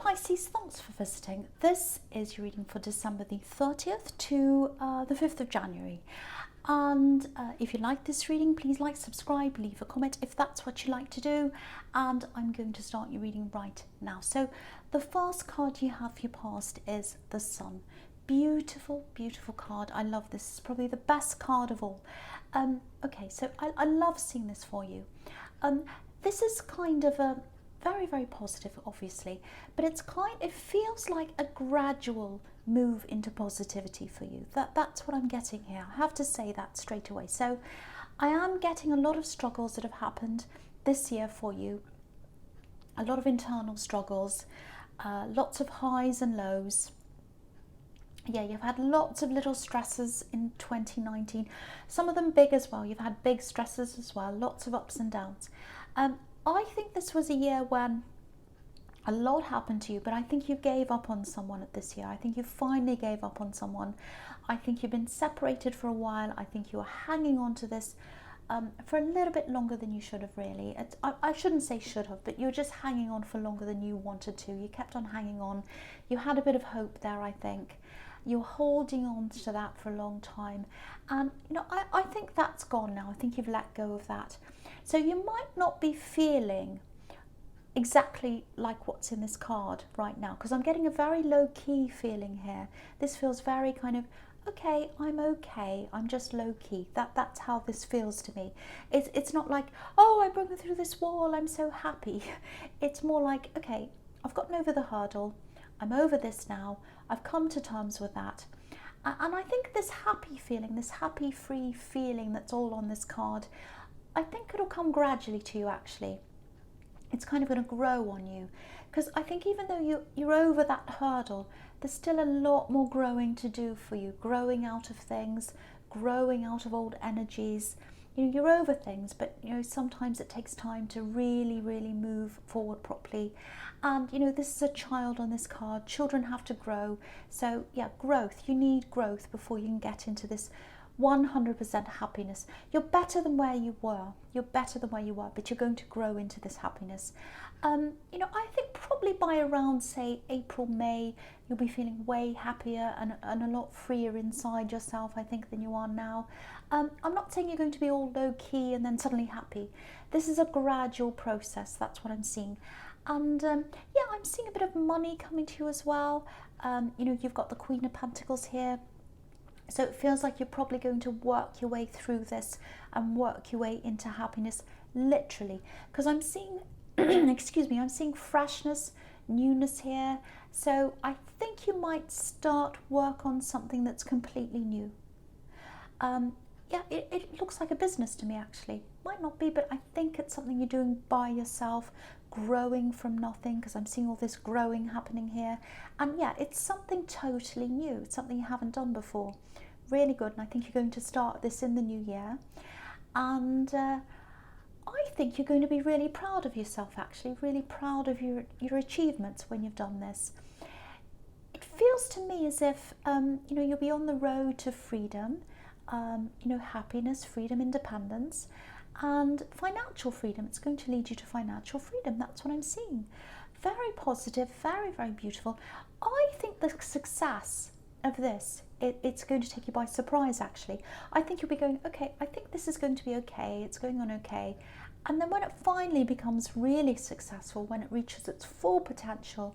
Pisces, thanks for visiting. This is your reading for December the 30th to the 5th of January. And if you like this reading, please like, subscribe, leave a comment if that's what you like to do. And I'm going to start your reading right now. So the first card you have for your past is the Sun. Beautiful, beautiful card. I love this. It's probably the best card of all. Okay, so I love seeing this for you. This is kind of a very, very positive, obviously, but it feels like a gradual move into positivity for you. That's what I'm getting here. I have to say that straight away. So I am getting a lot of struggles that have happened this year for you, a lot of internal struggles, lots of highs and lows. Yeah, you've had lots of little stresses in 2019, some of them big as well. You've had big stresses as well, lots of ups and downs. I think this was a year when a lot happened to you, but I think you gave up on someone at this year. I think you finally gave up on someone. I think you've been separated for a while. I think you are hanging on to this for a little bit longer than you should have, really. I shouldn't say should have, but you're just hanging on for longer than you wanted to. You kept on hanging on. You had a bit of hope there, I think. You're holding on to that for a long time. And, I think that's gone now. I think you've let go of that. So you might not be feeling exactly like what's in this card right now, because I'm getting a very low-key feeling here. This feels very kind of, okay, I'm just low-key. That's how this feels to me. It's not like, oh, I broke through this wall, I'm so happy. It's more like, okay, I've gotten over the hurdle. I'm over this now. I've come to terms with that. And I think this happy feeling, this happy, free feeling that's all on this card, I think it'll come gradually to you, actually. It's kind of going to grow on you. Because I think even though you're over that hurdle, there's still a lot more growing to do for you. Growing out of things, growing out of old energies. You're over things, but sometimes it takes time to really, really move forward properly. And this is a child on this card. Children have to grow. So yeah, growth. You need growth before you can get into this 100% happiness. You're better than where you were. But you're going to grow into this happiness. I think probably by around, say, April, May, you'll be feeling way happier and a lot freer inside yourself, I think, than you are now. I'm not saying you're going to be all low-key and then suddenly happy. This is a gradual process. That's what I'm seeing. And yeah, I'm seeing a bit of money coming to you as well. You've got the Queen of Pentacles here. So it feels like you're probably going to work your way through this and work your way into happiness, literally. Because I'm seeing, excuse me, I'm seeing freshness, newness here. So I think you might start work on something that's completely new. Yeah, it looks like a business to me, actually. Might not be, but I think it's something you're doing by yourself, growing from nothing, because I'm seeing all this growing happening here. And yeah, it's something totally new. It's something you haven't done before. Really good. And I think you're going to start this in the new year. And I think you're going to be really proud of yourself, actually. Really proud of your achievements when you've done this. It feels to me as if, you'll be on the road to freedom. Happiness, freedom, independence, and financial freedom. It's going to lead you to financial freedom. That's what I'm seeing. Very positive, very, very beautiful. I think the success of this, it's going to take you by surprise, actually. I think you'll be going, okay, I think this is going to be okay. It's going on okay. And then when it finally becomes really successful, when it reaches its full potential,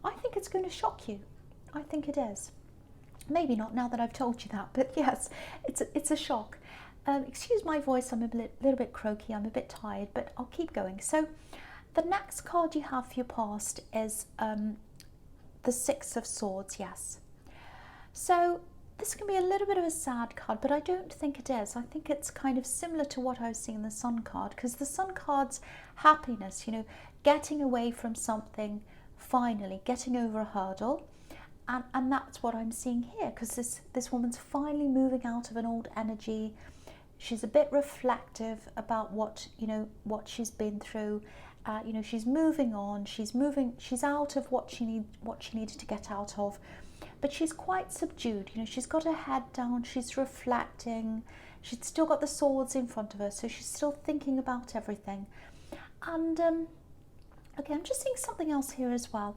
I think it's going to shock you. I think it is. Maybe not now that I've told you that, but yes, it's a shock. Excuse my voice, I'm a little bit croaky, I'm a bit tired, but I'll keep going. So the next card you have for your past is the Six of Swords, yes. So this can be a little bit of a sad card, but I don't think it is. I think it's kind of similar to what I was seeing in the Sun card, because the Sun card's happiness, getting away from something, finally, getting over a hurdle. And that's what I'm seeing here, because this woman's finally moving out of an old energy. She's a bit reflective about what she's been through. She's moving on. She's out of what she needed to get out of, but she's quite subdued. She's got her head down. She's reflecting. She's still got the swords in front of her, so she's still thinking about everything. And okay, I'm just seeing something else here as well.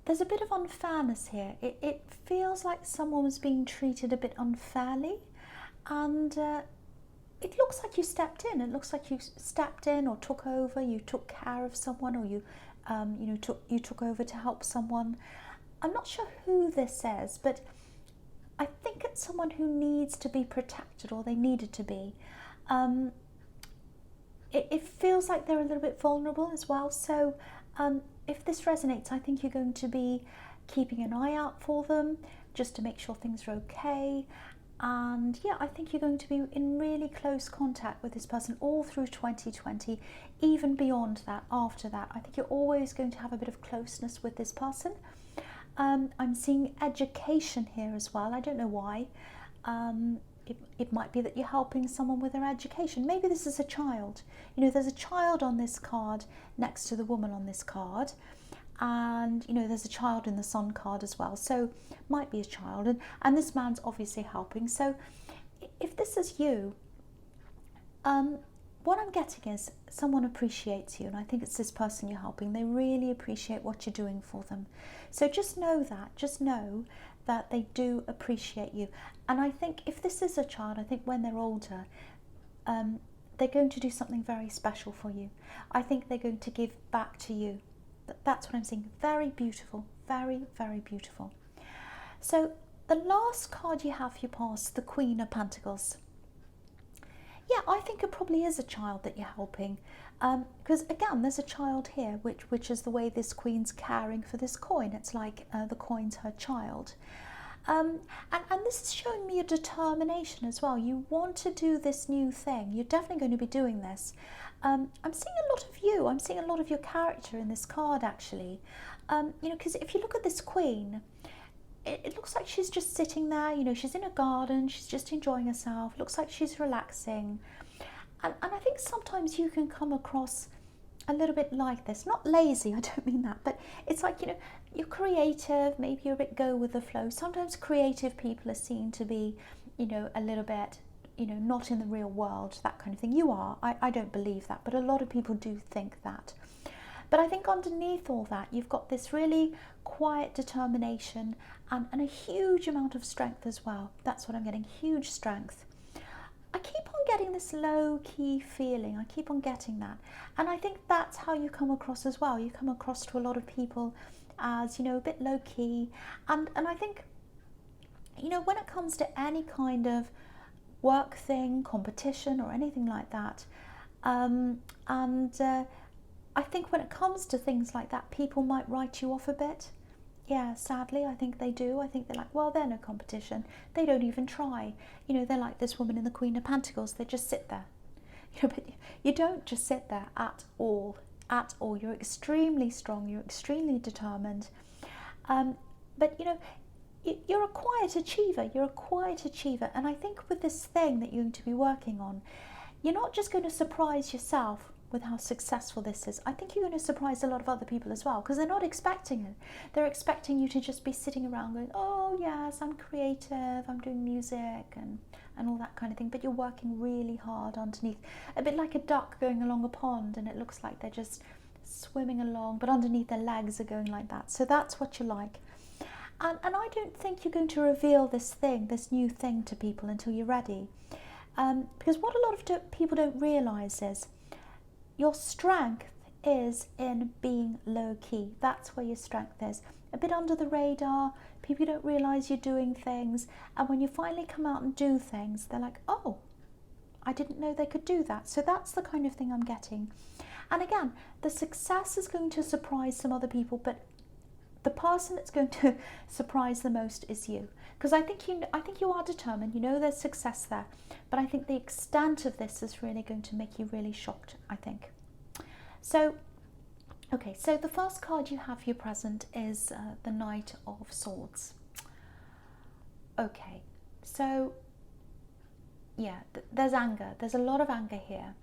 there's a bit of unfairness here. It feels like someone was being treated a bit unfairly, and it looks like you stepped in. It looks like you stepped in or took over. You took care of someone, or you took over to help someone. I'm not sure who this is, but I think it's someone who needs to be protected, or they needed to be. It feels like they're a little bit vulnerable as well. So if this resonates, I think you're going to be keeping an eye out for them just to make sure things are okay. And yeah, I think you're going to be in really close contact with this person all through 2020, even beyond that, after that. I think you're always going to have a bit of closeness with this person. I'm seeing education here as well. I don't know why. It might be that you're helping someone with their education. Maybe this is a child. You know, there's a child on this card next to the woman on this card. And, you know, there's a child in the Sun card as well. So might be a child. And this man's obviously helping. So if this is you, what I'm getting is someone appreciates you. And I think it's this person you're helping. They really appreciate what you're doing for them. So just know that. Just know that they do appreciate you. And I think if this is a child, I think when they're older, they're going to do something very special for you. I think they're going to give back to you. That's what I'm seeing. Very beautiful. Very, very beautiful. So the last card you have for your past, the Queen of Pentacles. Yeah, I think it probably is a child that you're helping. Because again, there's a child here, which is the way this queen's caring for this coin. It's like the coin's her child. And this is showing me a determination as well. You want to do this new thing. You're definitely going to be doing this. I'm seeing a lot of you. I'm seeing a lot of your character in this card, actually. You know, because if you look at this queen, it looks like she's just sitting there. You know, she's in a garden. She's just enjoying herself. Looks like she's relaxing. And I think sometimes you can come across a little bit like this. Not lazy, I don't mean that, but it's like, you know, you're creative, maybe you're a bit go with the flow. Sometimes creative people are seen to be, you know, a little bit, you know, not in the real world, that kind of thing. You are. I don't believe that, but a lot of people do think that. But I think underneath all that, you've got this really quiet determination and a huge amount of strength as well. That's what I'm getting, huge strength. I keep on getting this low-key feeling. I keep on getting that. And I think that's how you come across as well. You come across to a lot of people as, you know, a bit low-key. And I think, you know, when it comes to any kind of work thing, competition or anything like that, I think when it comes to things like that, people might write you off a bit. Yeah, sadly, I think they do. I think they're like, well, they're no competition. They don't even try. You know, they're like this woman in the Queen of Pentacles. They just sit there. You know, but you don't just sit there at all. At all. You're extremely strong. You're extremely determined. But, you know, you're a quiet achiever. You're a quiet achiever. And I think with this thing that you're going to be working on, you're not just going to surprise yourself with how successful this is. I think you're going to surprise a lot of other people as well, because they're not expecting it. They're expecting you to just be sitting around going, oh yes, I'm creative, I'm doing music and all that kind of thing, but you're working really hard underneath, a bit like a duck going along a pond, and it looks like they're just swimming along, but underneath their legs are going like that. So that's what you like. And I don't think you're going to reveal this thing, this new thing to people until you're ready. Because what a lot of people don't realise is your strength is in being low-key. That's where your strength is. A bit under the radar, people don't realise you're doing things, and when you finally come out and do things, they're like, oh, I didn't know they could do that. So that's the kind of thing I'm getting. And again, the success is going to surprise some other people, but the person that's going to surprise the most is you. Because I think you are determined, you know there's success there, but I think the extent of this is really going to make you really shocked, I think. So, okay, so the first card you have for your present is the Knight of Swords. Okay, so, yeah, there's anger. There's a lot of anger here.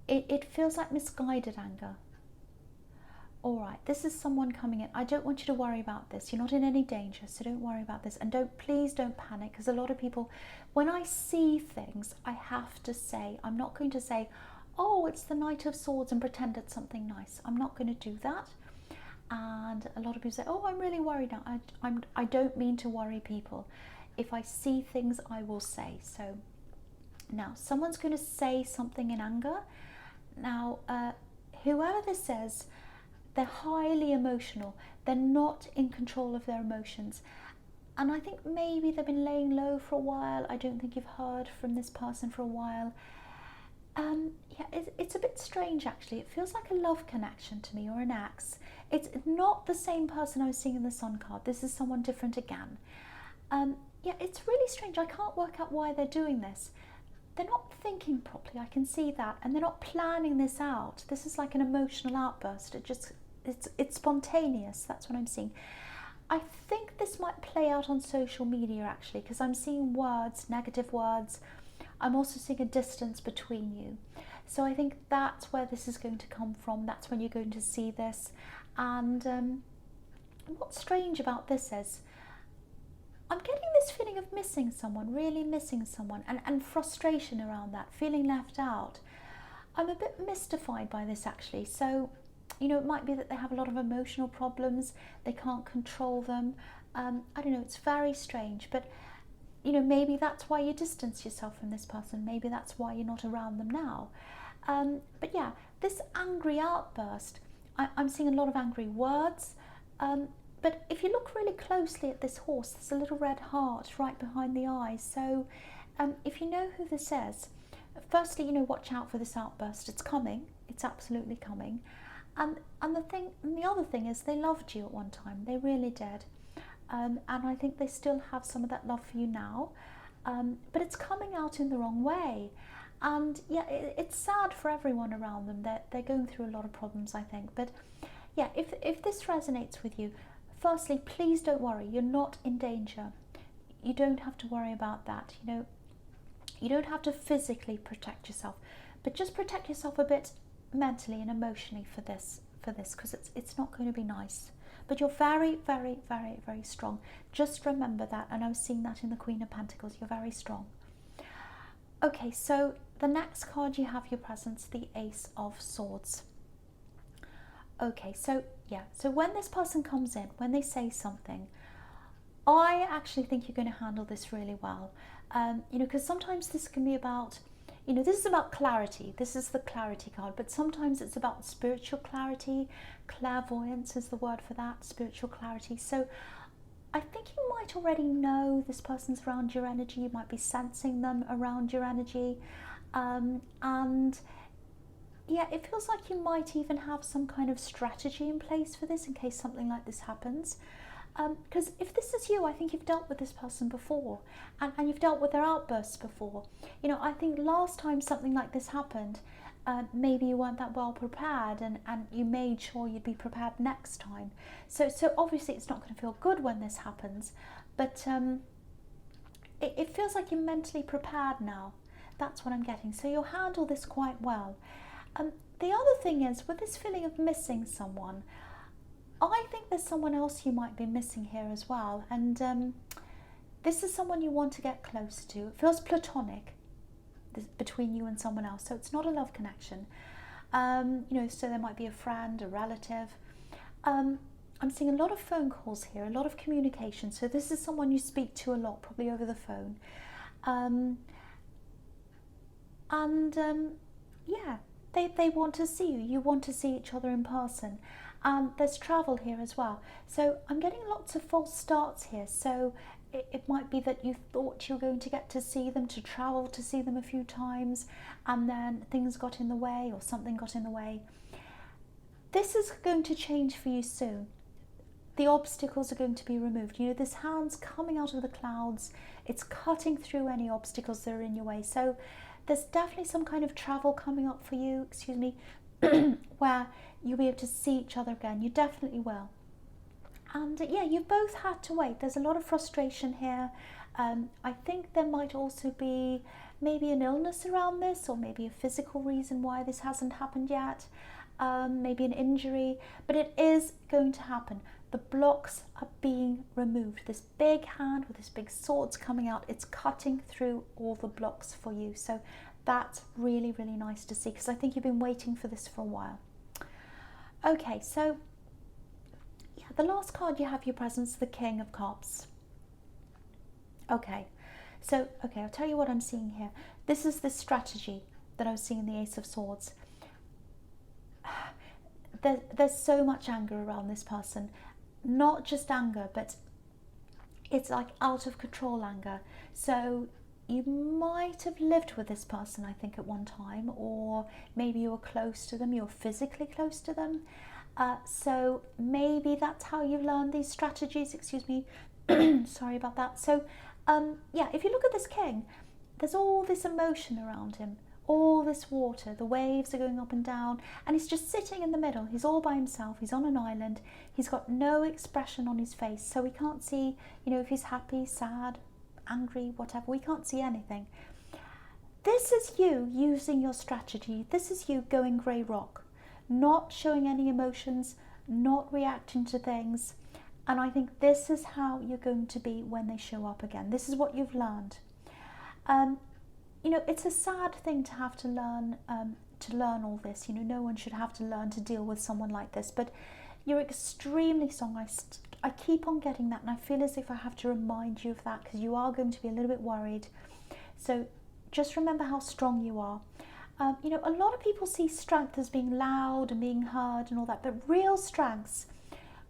It feels like misguided anger. All right, this is someone coming in. I don't want you to worry about this. You're not in any danger, so don't worry about this. And please don't panic, because a lot of people, when I see things, I have to say, I'm not going to say, oh, it's the Knight of Swords and pretend it's something nice. I'm not going to do that. And a lot of people say, oh, I'm really worried now. I don't mean to worry people. If I see things, I will say. So now someone's going to say something in anger. Now, whoever this is, they're highly emotional. They're not in control of their emotions. And I think maybe they've been laying low for a while. I don't think you've heard from this person for a while. Yeah, it's a bit strange actually. It feels like a love connection to me, or an ex. It's not the same person I was seeing in the Sun card. This is someone different again. Yeah, it's really strange. I can't work out why they're doing this. They're not thinking properly, I can see that, and they're not planning this out. This is like an emotional outburst. It's spontaneous. That's what I'm seeing. I think this might play out on social media actually, because I'm seeing words, negative words. I'm also seeing a distance between you. So I think that's where this is going to come from. That's when you're going to see this. And what's strange about this is, I'm getting this feeling of missing someone, really missing someone, and frustration around that, feeling left out. I'm a bit mystified by this actually. So, you know, it might be that they have a lot of emotional problems, they can't control them. I don't know, it's very strange, but you know, maybe that's why you distance yourself from this person. Maybe that's why you're not around them now. But yeah, this angry outburst, I'm seeing a lot of angry words. But if you look really closely at this horse, there's a little red heart right behind the eye. So if you know who this is, firstly, you know, watch out for this outburst. It's coming. It's absolutely coming. And the other thing is, they loved you at one time. They really did. And I think they still have some of that love for you now, but it's coming out in the wrong way. And yeah, it's sad for everyone around them. They're going through a lot of problems, I think. But yeah, if this resonates with you, firstly, please don't worry. You're not in danger. You don't have to worry about that. You know, you don't have to physically protect yourself, but just protect yourself a bit mentally and emotionally for this, because it's not going to be nice. But you're very, very, very, very strong. Just remember that. And I was seeing that in the Queen of Pentacles. You're very strong. Okay, so the next card you have your presence, the Ace of Swords. Okay, so yeah, so when this person comes in, when they say something, I actually think you're going to handle this really well. You know, because sometimes this can be about, you know, this is about clarity. This is the clarity card, but sometimes it's about spiritual clarity. Clairvoyance is the word for that, spiritual clarity. So I think you might already know this person's around your energy. You might be sensing them around your energy. And yeah, it feels like you might even have some kind of strategy in place for this in case something like this happens. Because if this is you, I think you've dealt with this person before, and you've dealt with their outbursts before. You know, I think last time something like this happened, maybe you weren't that well prepared, and you made sure you'd be prepared next time. So obviously it's not going to feel good when this happens, but it feels like you're mentally prepared now. That's what I'm getting. So you'll handle this quite well. The other thing is, with this feeling of missing someone, I think there's someone else you might be missing here as well, and this is someone you want to get close to. It feels platonic between you and someone else, so it's not a love connection. You know, so there might be a friend, a relative. I'm seeing a lot of phone calls here, a lot of communication, so this is someone you speak to a lot, probably over the phone. Yeah, they want to see you. You want to see each other in person. There's travel here as well. So I'm getting lots of false starts here. So it might be that you thought you were going to get to see them, to travel to see them a few times, and then things got in the way, or something got in the way. This is going to change for you soon. The obstacles are going to be removed. You know, this hand's coming out of the clouds. It's cutting through any obstacles that are in your way. So there's definitely some kind of travel coming up for you, where you'll be able to see each other again. You definitely will. And yeah, you've both had to wait. There's a lot of frustration here. I think there might also be maybe an illness around this, or maybe a physical reason why this hasn't happened yet. Maybe an injury, but it is going to happen. The blocks are being removed. This big hand with this big sword's coming out. It's cutting through all the blocks for you. So that's really, really nice to see, because I think you've been waiting for this for a while. Okay, so yeah, the last card you have for your presence, the King of Cups. Okay, so, I'll tell you what I'm seeing here. This is the strategy that I was seeing in the Ace of Swords. There's so much anger around this person. Not just anger, but it's like out of control anger. So you might have lived with this person, I think, at one time, or maybe you were close to them, you're physically close to them. So maybe that's how you learn these strategies, excuse me. Sorry about that. So yeah, if you look at this king, there's all this emotion around him, all this water, the waves are going up and down, and he's just sitting in the middle. He's all by himself, he's on an island, he's got no expression on his face, so we can't see, you know, if he's happy, sad, angry, whatever. We can't see anything. This is you using your strategy. This is you going grey rock, not showing any emotions, not reacting to things. And I think this is how you're going to be when they show up again. This is what you've learned. You know, it's a sad thing to have to learn all this. You know, no one should have to learn to deal with someone like this. But you're extremely strong. I keep on getting that, and I feel as if I have to remind you of that, because you are going to be a little bit worried. So just remember how strong you are. You know, a lot of people see strength as being loud and being heard and all that, but real strengths,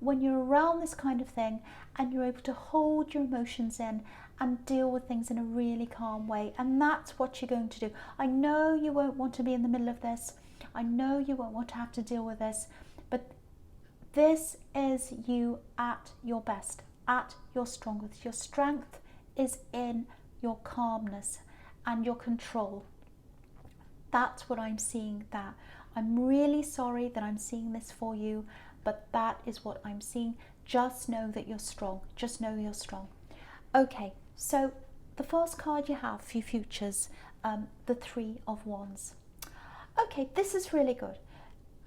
when you're around this kind of thing and you're able to hold your emotions in and deal with things in a really calm way, and that's what you're going to do. I know you won't want to be in the middle of this. I know you won't want to have to deal with this, but this is you at your best, at your strongest. Your strength is in your calmness and your control. That's what I'm seeing there. I'm really sorry that I'm seeing this for you, but that is what I'm seeing. Just know that you're strong. Just know you're strong. Okay, so the first card you have for your futures, the Three of Wands. Okay, this is really good.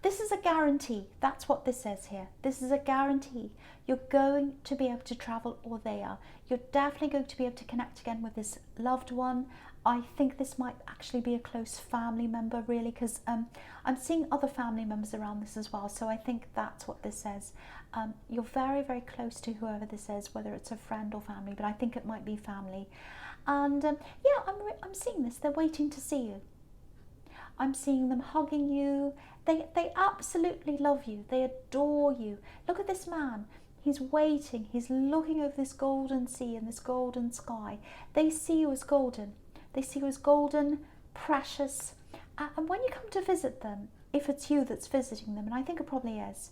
This is a guarantee. That's what this says here. This is a guarantee. You're going to be able to travel, or they are. You're definitely going to be able to connect again with this loved one. I think this might actually be a close family member, really, because I'm seeing other family members around this as well. So I think that's what this says. You're very, very close to whoever this is, whether it's a friend or family, but I think it might be family. And yeah, I'm seeing this. They're waiting to see you. I'm seeing them hugging you. They absolutely love you. They adore you. Look at this man. He's waiting. He's looking over this golden sea and this golden sky. They see you as golden. They see you as golden, precious. And when you come to visit them, if it's you that's visiting them, and I think it probably is,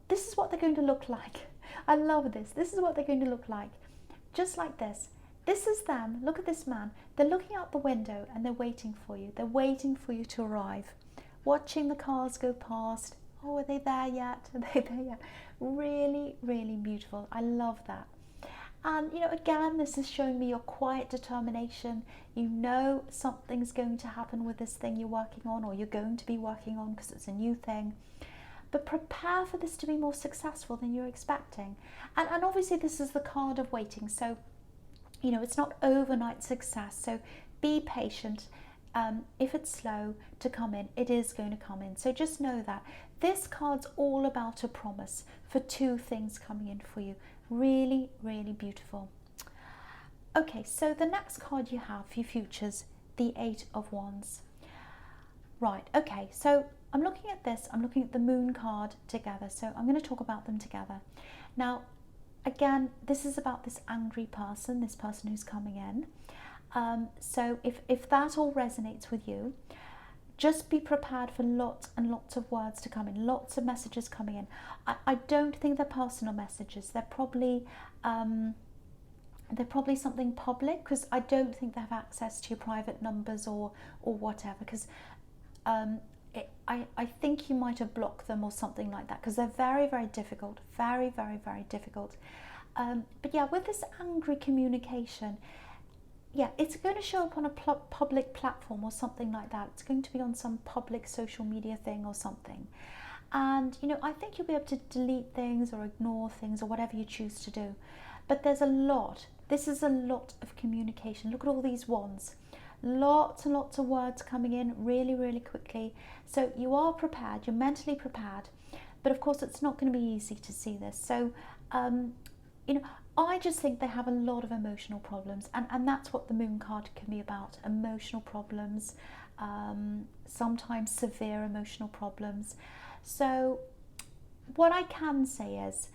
this is what they're going to look like. I love this. This is what they're going to look like. Just like this. This is them. Look at this man. They're looking out the window and they're waiting for you. They're waiting for you to arrive. Watching the cars go past. Oh, are they there yet? Are they there yet? Really, really beautiful. I love that. And, you know, again, this is showing me your quiet determination. You know something's going to happen with this thing you're working on, or you're going to be working on, because it's a new thing. But prepare for this to be more successful than you're expecting. And obviously this is the card of waiting. So, you know, it's not overnight success. So be patient. If it's slow to come in, it is going to come in. So just know that this card's all about a promise for two things coming in for you. Really, really beautiful. Okay, so the next card you have for your futures, the Eight of Wands. Right, okay, so I'm looking at this, I'm looking at the Moon card together, so I'm going to talk about them together. Now, again, this is about this angry person, this person who's coming in. So if that all resonates with you, just be prepared for lots and lots of words to come in, lots of messages coming in. I don't think they're personal messages. They're probably something public, because I don't think they have access to your private numbers or whatever, because I think you might have blocked them or something like that, because they're very, very difficult, very, very, very difficult. But yeah, with this angry communication, yeah, it's going to show up on a public platform or something like that. It's going to be on some public social media thing or something. And, you know, I think you'll be able to delete things or ignore things or whatever you choose to do. But there's a lot. This is a lot of communication. Look at all these wands. Lots and lots of words coming in really, really quickly. So you are prepared. You're mentally prepared. But of course, it's not going to be easy to see this. So, you know, I just think they have a lot of emotional problems, and that's what the moon card can be about: emotional problems, sometimes severe emotional problems. So what I can say is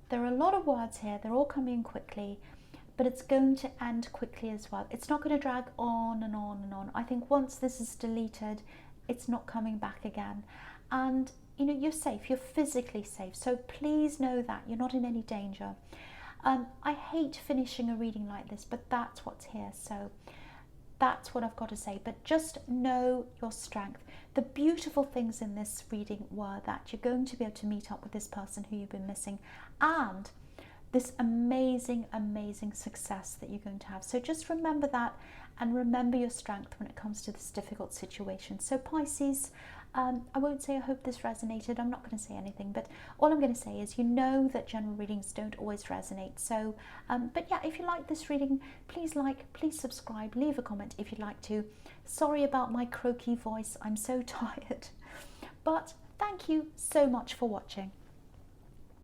there are a lot of words here, they're all coming quickly, but it's going to end quickly as well. It's not going to drag on and on and on. I think once this is deleted, it's not coming back again. And you know, you're safe, you're physically safe, so please know that you're not in any danger. I hate finishing a reading like this, but that's what's here, so that's what I've got to say. But just know your strength. The beautiful things in this reading were that you're going to be able to meet up with this person who you've been missing, and this amazing, amazing success that you're going to have. So just remember that, and remember your strength when it comes to this difficult situation. So Pisces, I won't say I hope this resonated. I'm not going to say anything, but all I'm going to say is, you know that general readings don't always resonate. So, but yeah, if you like this reading, please like, please subscribe, leave a comment if you'd like to. Sorry about my croaky voice. I'm so tired. But thank you so much for watching.